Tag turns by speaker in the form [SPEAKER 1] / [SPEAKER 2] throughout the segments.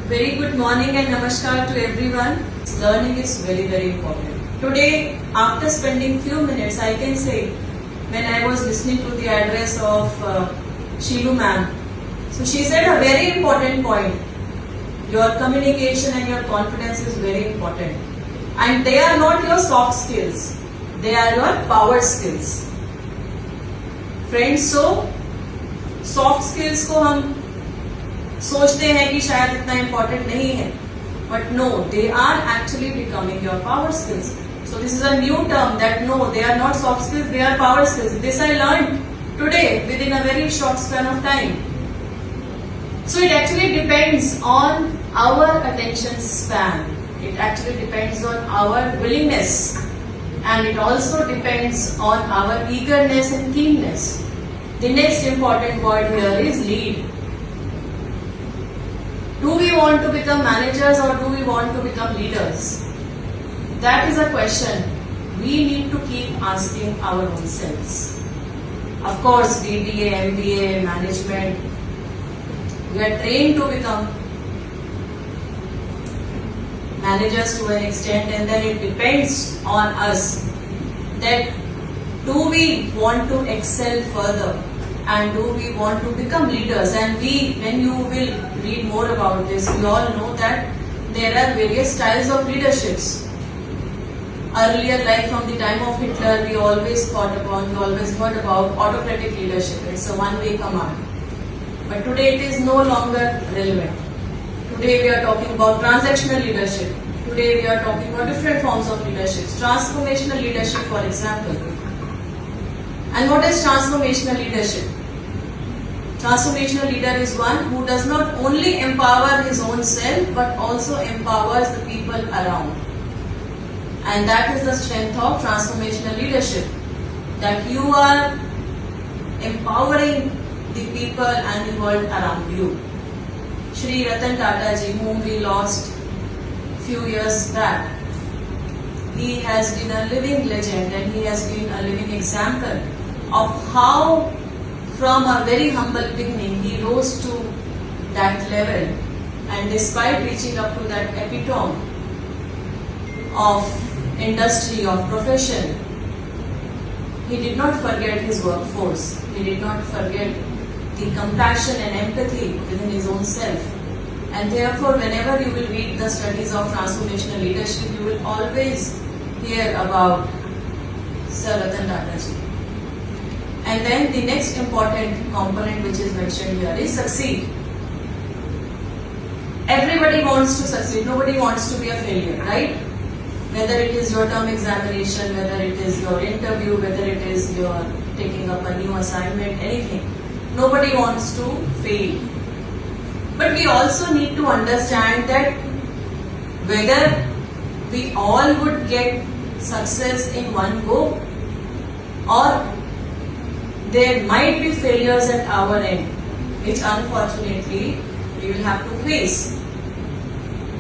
[SPEAKER 1] Very good morning and namaskar to everyone. Learning is very important. Today, after spending few minutes, I can say, when I was listening to the address of Sheelu ma'am, so she said a very important point. Your communication and your confidence is very important. And they are not your soft skills. They are your power skills. Friends, so soft skills को हम सोचते हैं कि शायद इतना important नहीं है, but no, they are actually becoming your power skills. So this is a new term that no, they are not soft skills, they are power skills. This I learned today within a very short span of time. So it actually depends on our attention span. It actually depends on our willingness, and it also depends on our eagerness and keenness. The next important word here is lead. Do we want to become managers or do we want to become leaders? That is a question we need to keep asking our own selves. Of course, BBA, MBA, management, we are trained to become managers to an extent, and then it depends on us that do we want to excel further and do we want to become leaders. And when you will read more about this, we all know that there are various styles of leaderships. Earlier, like from the time of Hitler, we always heard about autocratic leadership. It's a one-way command. But today it is no longer relevant. Today we are talking about transactional leadership. Today we are talking about different forms of leadership. Transformational leadership, for example. And what is transformational leadership? Transformational leader is one who does not only empower his own self but also empowers the people around. And that is the strength of transformational leadership. That you are empowering the people and the world around you. Shri Ratan Tata ji, whom we lost few years back, he has been a living legend and he has been a living example of how from a very humble beginning he rose to that level, and despite reaching up to that epitome of industry, of profession, he did not forget his workforce. He did not forget the compassion and empathy within his own self. And therefore, whenever you will read the studies of transformational leadership, you will always hear about Sir Ratan Tata ji. And then the next important component which is mentioned here is succeed. Everybody wants to succeed. Nobody wants to be a failure, right? Whether it is your term examination, whether it is your interview, whether it is your taking up a new assignment, anything. Nobody wants to fail. But we also need to understand that whether we all would get success in one go, or there might be failures at our end, which unfortunately we will have to face.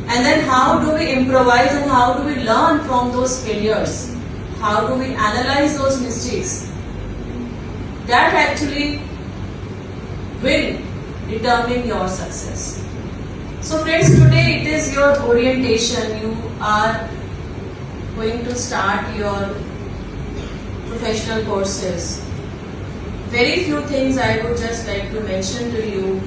[SPEAKER 1] And then how do we improvise and how do we learn from those failures? How do we analyze those mistakes? That actually will determine your success. So friends, today it is your orientation. You are going to start your professional courses. Very few things I would just like to mention to you.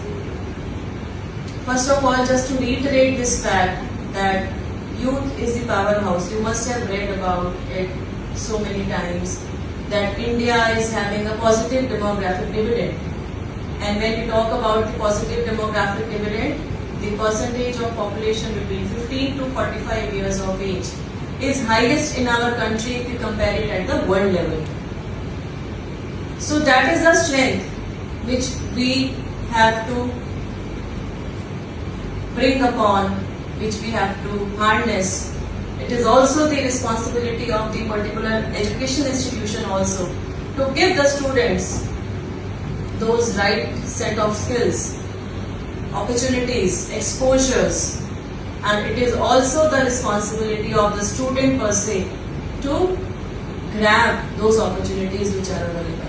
[SPEAKER 1] First of all, just to reiterate this fact that youth is the powerhouse. You must have read about it so many times that India is having a positive demographic dividend. And when we talk about the positive demographic dividend, the percentage of population between 15 to 45 years of age is highest in our country if you compare it at the world level. So that is the strength which we have to bring upon, which we have to harness. It is also the responsibility of the particular education institution also to give the students those right set of skills, opportunities, exposures, and it is also the responsibility of the student per se to grab those opportunities which are available.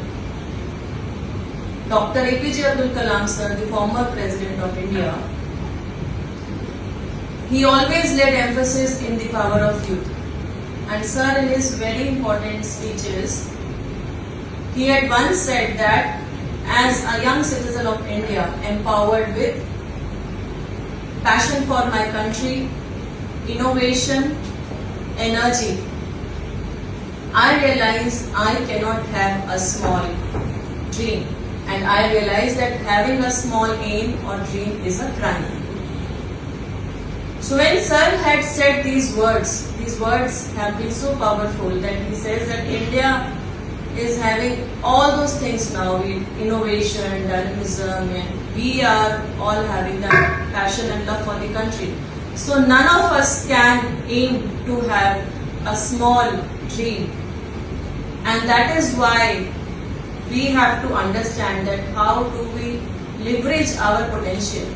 [SPEAKER 1] Dr. APJ Abdul Kalam sir, the former President of India, he always laid emphasis in the power of youth. And sir, in his very important speeches, he had once said that as a young citizen of India, empowered with passion for my country, innovation, energy, I realize I cannot have a small dream. And I realize that having a small aim or dream is a crime. So when Sir had said these words have been so powerful that he says that India is having all those things now, innovation, dynamism, and we are all having that passion and love for the country. So none of us can aim to have a small dream. And that is why we have to understand that how do we leverage our potential.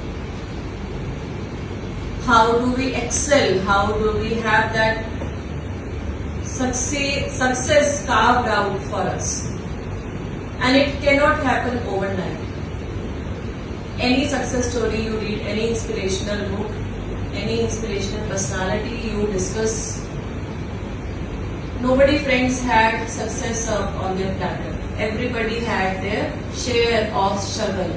[SPEAKER 1] How do we excel? How do we have that success carved out for us? And it cannot happen overnight. Any success story you read, any inspirational book, any inspirational personality you discuss, nobody, friends, had success up on their platter. Everybody had their share of struggle.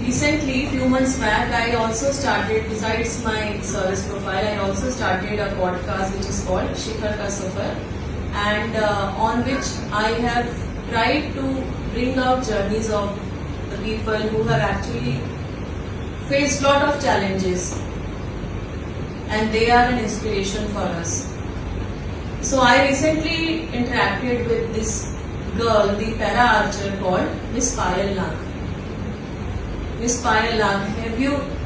[SPEAKER 1] Recently, few months back, I also started, besides my service profile, I also started a podcast which is called Shikhar Ka Safar, and on which I have tried to bring out journeys of the people who have actually faced lot of challenges, and they are an inspiration for us. So I recently interacted with this girl, the para archer called Miss Payal Nag. Miss Payal Nag,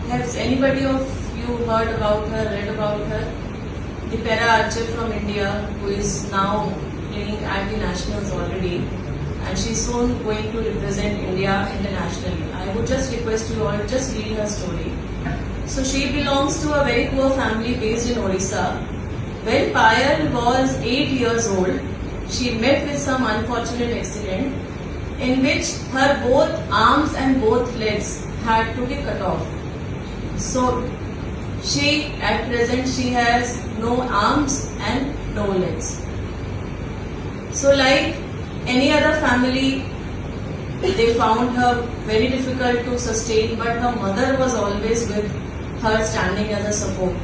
[SPEAKER 1] has anybody of you heard about her, read about her? The para archer from India who is now playing at the nationals already, and she's soon going to represent India internationally. I would just request you all to just read her story. So she belongs to a very poor family based in Odisha. When Payal was 8 years old, she met with some unfortunate accident in which her both arms and both legs had to be cut off. So at present she has no arms and no legs. So like any other family, they found her very difficult to sustain, but her mother was always with her, standing as a support.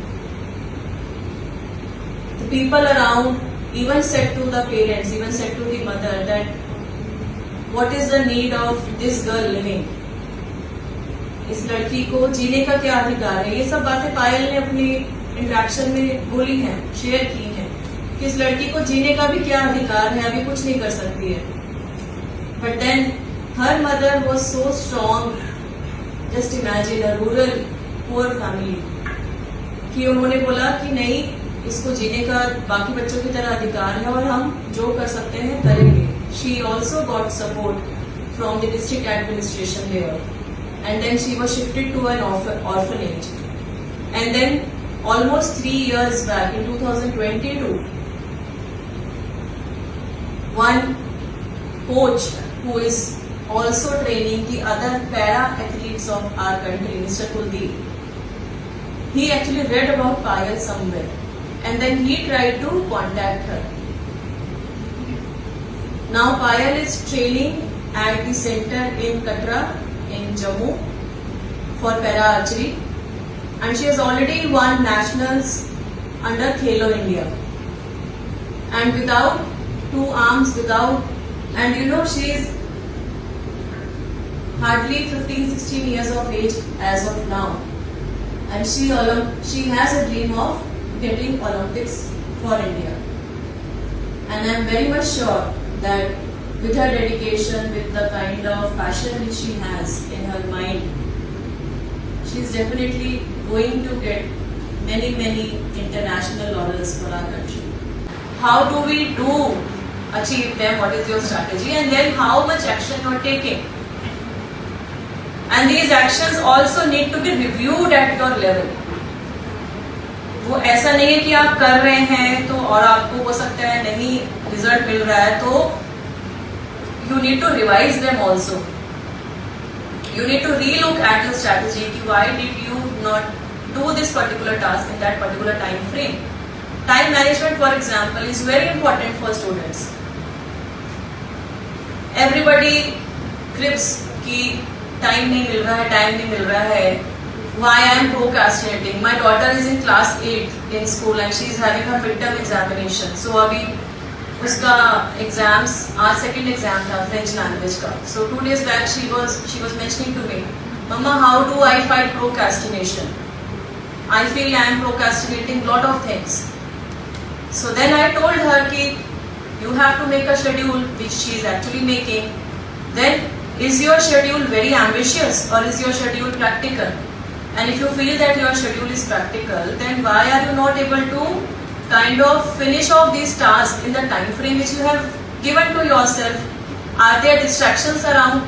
[SPEAKER 1] The people around even said to the parents, even said to the mother that what is the need of this girl living? इस लड़की को जीने का क्या अधिकार है? ये सब बातें पायल ने अपनी इंटरेक्शन में बोली हैं, शेयर की हैं कि इस लड़की को जीने का भी क्या अधिकार है, अभी कुछ नहीं कर सकती है. But then her mother was so strong. Just imagine a rural poor family कि उन्होंने बोला कि नहीं, इसको जीने का बाकी बच्चों की तरह अधिकार है और हम जो कर सकते हैं करेंगे. She also got support from the district administration there, and then she was shifted to an orphanage. And then almost 3 years back in 2022, one coach who is also training the other para athletes of our country, Mr. Kuldeep, he actually read about Payal somewhere, and then he tried to contact her. Now Payal is training at the center in Katra in Jammu for para archery, and she has already won nationals under Khelo India. And without two arms, and you know, she is hardly 15-16 years of age as of now, and she has a dream of getting Olympics for India. And I am very much sure that with her dedication, with the kind of passion which she has in her mind, she is definitely going to get many international laurels for our country. How do we achieve them? What is your strategy? And then how much action you are taking? And these actions also need to be reviewed at your level. वो ऐसा नहीं है कि आप कर रहे हैं तो और आपको हो सकता है नहीं रिजल्ट मिल रहा है तो you need to revise them also. You need to relook at your strategy. Why did you not do this particular task in that particular time frame? Time management, for example, is very important for students. Everybody cribs कि time नहीं मिल रहा है. Why I am procrastinating? My daughter is in class 8 in school and she is having her midterm examination. So अभी उसका exams, आज second exam था French language का. So 2 days back she was mentioning to me, Mama, how do I fight procrastination? I feel I am procrastinating lot of things. So then I told her कि you have to make a schedule, which she is actually making. Then is your schedule very ambitious or is your schedule practical? And if you feel that your schedule is practical, then why are you not able to kind of finish off these tasks in the time frame which you have given to yourself? Are there distractions around?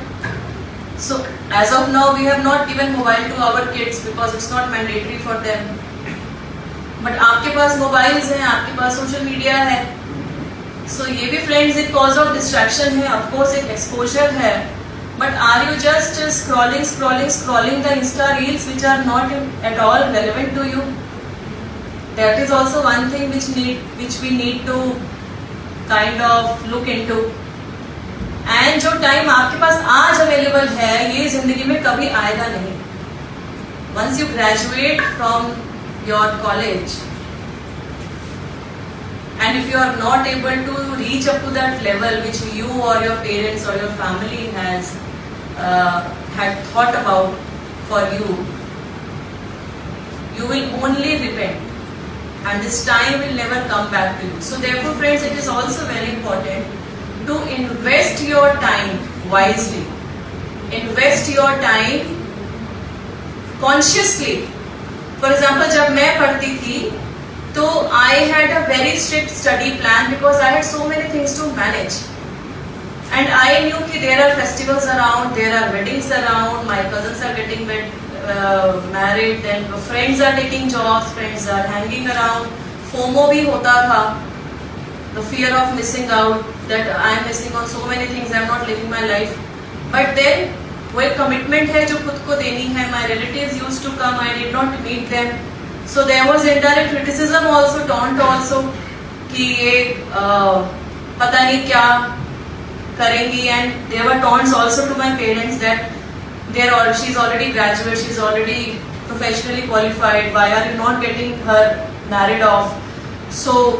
[SPEAKER 1] So as of now we have not given mobile to our kids because it's not mandatory for them. But आपके पास mobiles हैं, आपके पास social media है. So ये भी friends एक cause of distraction है, of course एक exposure है. But are you just scrolling the Insta reels which are not at all relevant to you? That is also one thing which we need to kind of look into. And जो time आपके पास आज available है, ये जिंदगी में कभी आएगा नहीं. Once you graduate from your college, and if you are not able to reach up to that level which you or your parents or your family has had thought about for you, you will only repent and this time will never come back to you. So therefore friends, it is also very important to invest your time wisely. Invest your time consciously. For example, जब मैं पढ़ती थी तो I had a very strict study plan because I had so many things to manage. And I knew कि there are festivals around, there are weddings around, my cousins are getting married, then friends are taking jobs, friends are hanging around. FOMO भी होता था, the fear of missing out, that I am missing on so many things, I am not living my life. But then वो एक commitment है जो खुद को देनी है. My relatives used to come, I did not meet them. So there was indirect criticism also, taunt also कि ये पता नहीं क्या करेंगी. And there were taunts also to my parents that she's already graduate, she's already professionally qualified, why are you not getting her married off? So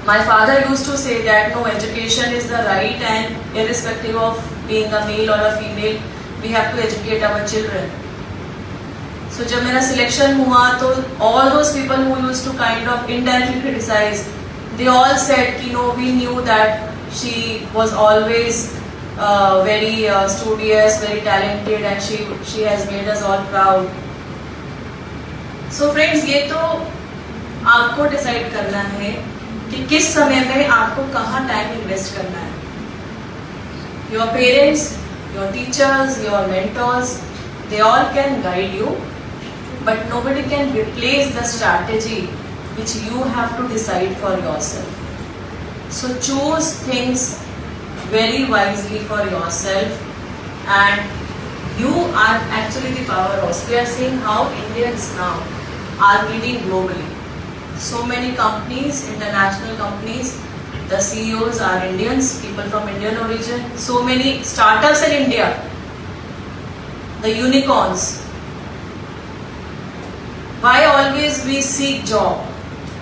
[SPEAKER 1] my father used to say that no, education is the right, and irrespective of being a male or a female, we have to educate our children. So जब मेरा selection हुआ तो all those people who used to kind of indirectly criticize, they all said कि no, we knew that she was always very studious, very talented, and she has made us all proud. So friends, ये तो आपको decide करना है कि किस समय में आपको कहाँ time invest करना है. Your parents, your teachers, your mentors, they all can guide you, but nobody can replace the strategy which you have to decide for yourself. So choose things very wisely for yourself, and you are actually the powerhouse. We are seeing how Indians now are leading globally. So many companies, international companies, the CEOs are Indians, people from Indian origin. So many startups in India, the unicorns. Why always we seek job?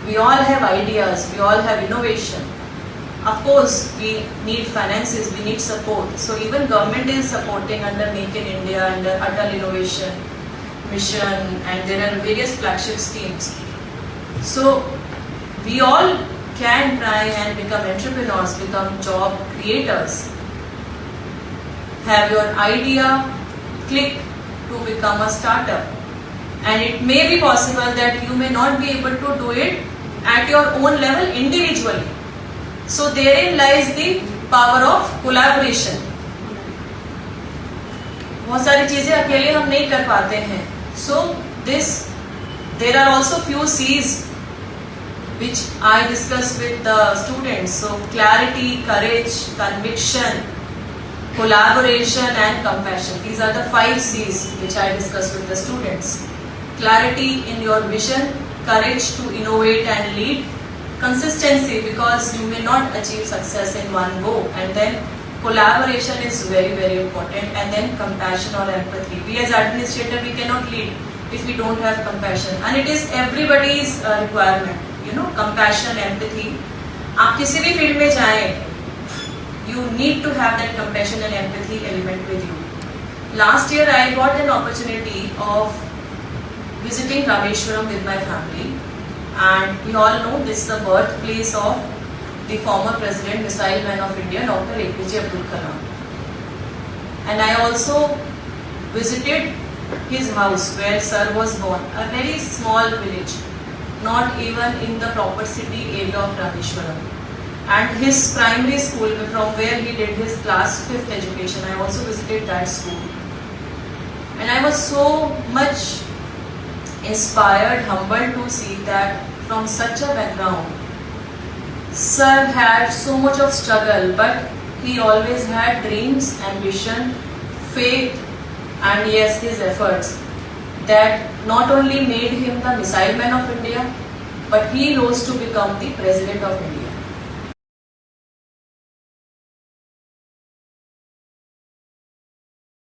[SPEAKER 1] We all have ideas, we all have innovation. Of course, we need finances, we need support. So even government is supporting under Make in India, under Atal Innovation Mission, and there are various flagship schemes. So we all can try and become entrepreneurs, become job creators. Have your idea, click to become a startup. And it may be possible that you may not be able to do it at your own level individually. So therein lies the power of collaboration. बहुत सारी चीजें अकेले हम नहीं कर पाते हैं. So there are also few C's which I discuss with the students. So clarity, courage, conviction, collaboration and compassion. These are the 5 C's which I discussed with the students. Clarity in your vision, courage to innovate and lead, consistency because you may not achieve success in one go, and then collaboration is very, very important, and then compassion or empathy. We as administrator, we cannot lead if we don't have compassion, and it is everybody's requirement, compassion, empathy. आप किसी भी field में जाएं, you need to have that compassion and empathy element with you. Last year I got an opportunity of visiting Rameshwaram with my family, and we all know this is the birthplace of the former President, Missile Man of India, Dr. APJ Abdul Kalam. And I also visited his house where Sir was born, a very small village, not even in the proper city area of Rameshwaram. And his primary school, from where he did his class 5th education, I also visited that school. And I was so much inspired, humbled to see that from such a background, Sir had so much of struggle, but he always had dreams, ambition, faith, and yes, his efforts that not only made him the Missile Man of India, but he rose to become the President of India.